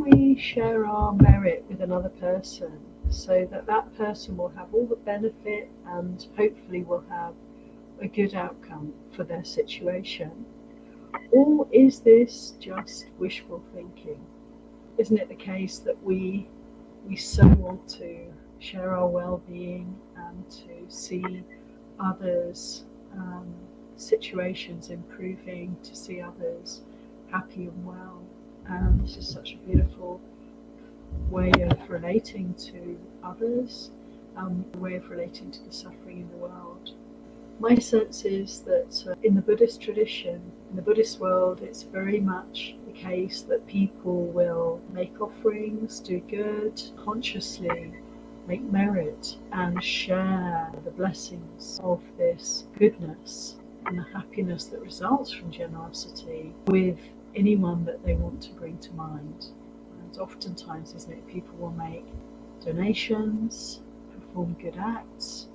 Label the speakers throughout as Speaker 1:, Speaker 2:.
Speaker 1: we share our merit with another person so that that person will have all the benefit and hopefully will have a good outcome for their situation? Or is this just wishful thinking? Isn't it the case that we so want to share our well-being and to see others' situations improving, to see others happy and well? And this is such a beautiful way of relating to others, a way of relating to the suffering in the world. My sense is that in the Buddhist tradition, in the Buddhist world, it's very much the case that people will make offerings, do good, consciously make merit and share the blessings of this goodness and the happiness that results from generosity with anyone that they want to bring to mind. And oftentimes, isn't it, people will make donations, perform good acts,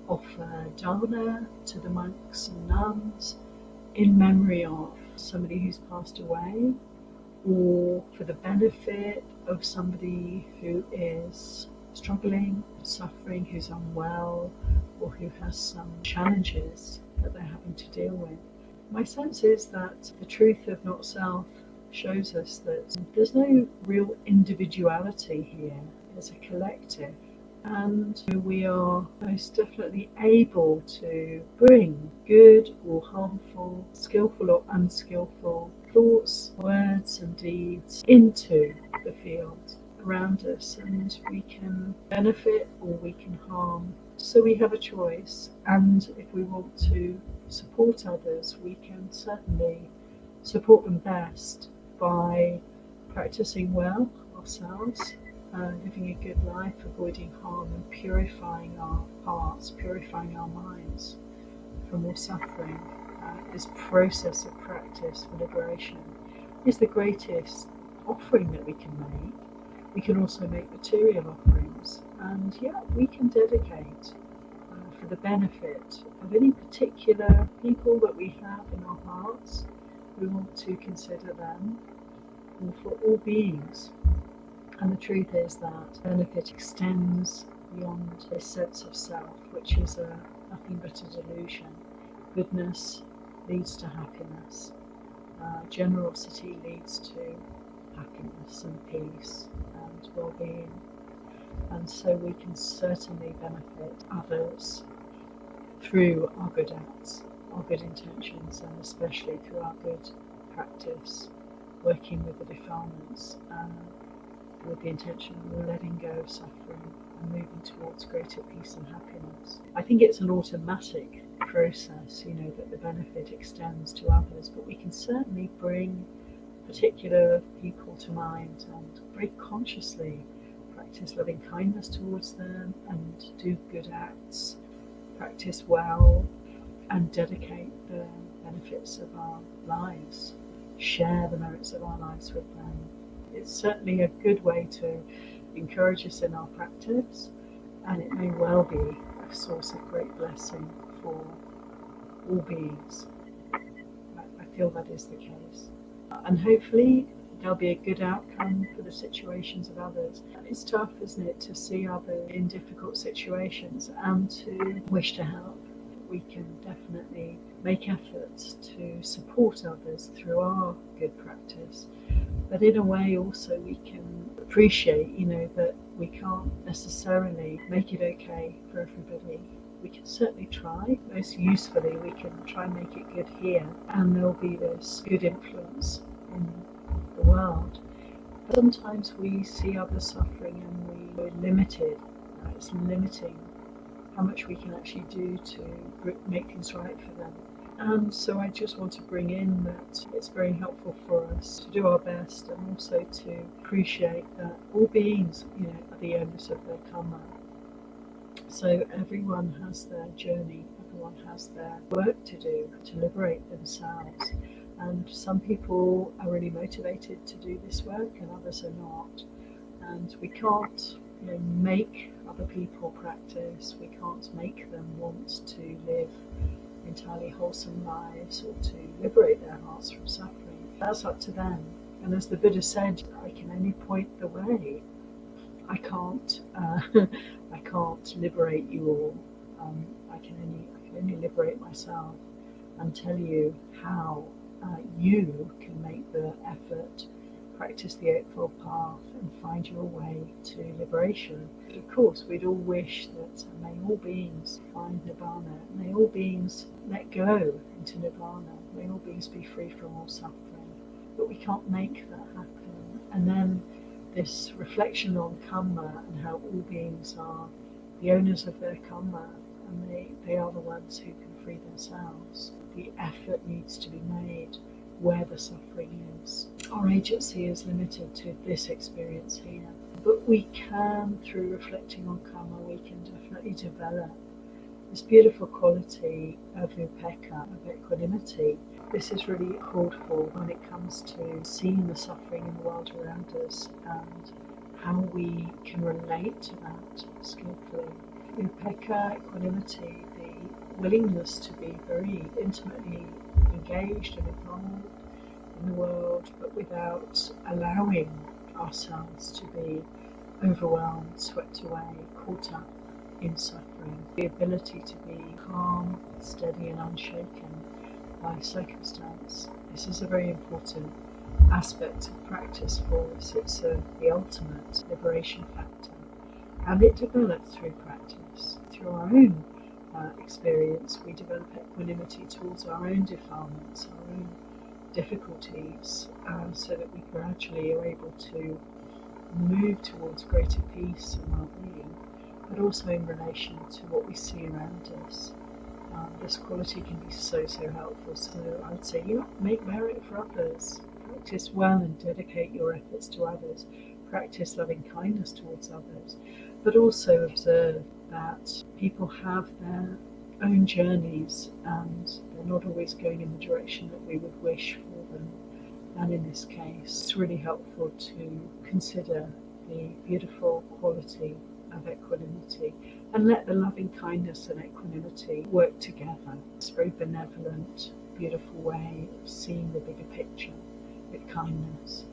Speaker 1: offer dana to the monks and nuns in memory of somebody who's passed away, or for the benefit of somebody who is struggling, suffering, who's unwell, or who has some challenges that they're having to deal with. My sense is that the truth of not self shows us that there's no real individuality here. There's a collective. And we are most definitely able to bring good or harmful, skillful or unskillful thoughts, words and deeds into the field around us, and we can benefit or we can harm. So we have a choice, and if we want to support others, we can certainly support them best by practicing well ourselves, living a good life, avoiding harm, and purifying our hearts, purifying our minds from all suffering. This process of practice for liberation is the greatest offering that we can make. We can also make material offerings, and we can dedicate for the benefit of any particular people that we have in our hearts. We want to consider them, or for all beings. And the truth is that benefit extends beyond this sense of self, which is nothing but a delusion. Goodness leads to happiness. Generosity leads to happiness and peace and well-being. And so we can certainly benefit others through our good acts, our good intentions, and especially through our good practice, working with the defilements, with the intention of letting go of suffering and moving towards greater peace and happiness. I think it's an automatic process, that the benefit extends to others, but we can certainly bring particular people to mind and very consciously practice loving kindness towards them and do good acts, practice well, and dedicate the benefits of our lives, share the merits of our lives with them. It's certainly a good way to encourage us in our practice, and it may well be a source of great blessing for all beings. I feel that is the case. And hopefully there'll be a good outcome for the situations of others. It's tough, isn't it, to see others in difficult situations and to wish to help. We can definitely make efforts to support others through our good practice. But in a way also we can appreciate, that we can't necessarily make it okay for everybody. We can certainly try. Most usefully, we can try and make it good here, and there'll be this good influence in the world. Sometimes we see others suffering and we're limited. It's limiting how much we can actually do to make things right for them. And so I just want to bring in that it's very helpful for us to do our best, and also to appreciate that all beings, are the owners of their Kamma. So everyone has their journey, everyone has their work to do to liberate themselves. And some people are really motivated to do this work and others are not. And we can't make other people practice, we can't make them want to live entirely wholesome lives or to liberate their hearts from suffering. That's up to them. And as the Buddha said, I can only point the way. I can't I can't liberate you all. I can only liberate myself and tell you how you can make the effort, practice the Eightfold Path, and find your way to liberation. Of course, we'd all wish that may all beings find Nibbana, may all beings let go into Nibbana, may all beings be free from all suffering, but we can't make that happen. And then this reflection on Kamma and how all beings are the owners of their Kamma, and they are the ones who can free themselves. The effort needs to be made where the suffering is. Our agency is limited to this experience here, but we can, through reflecting on Kamma, we can definitely develop this beautiful quality of Upekkha, of equanimity. This is really called for when it comes to seeing the suffering in the world around us and how we can relate to that skillfully. Upekkha, equanimity, the willingness to be very intimately engaged and involved in the world, but without allowing ourselves to be overwhelmed, swept away, caught up in suffering. The ability to be calm, steady and unshaken by circumstance. This is a very important aspect of practice for us. It's the ultimate liberation factor, and it develops through practice. Through our own experience, we develop equanimity towards our own defilements, our own difficulties, so that we gradually are able to move towards greater peace and well-being, but also in relation to what we see around us. This quality can be so helpful. So I would say, make merit for others. Practice well and dedicate your efforts to others. Practice loving kindness towards others, but also observe that people have their own journeys and they're not always going in the direction that we would wish for them. And in this case, it's really helpful to consider the beautiful quality of equanimity and let the loving kindness and equanimity work together. It's a very benevolent, beautiful way of seeing the bigger picture with kindness.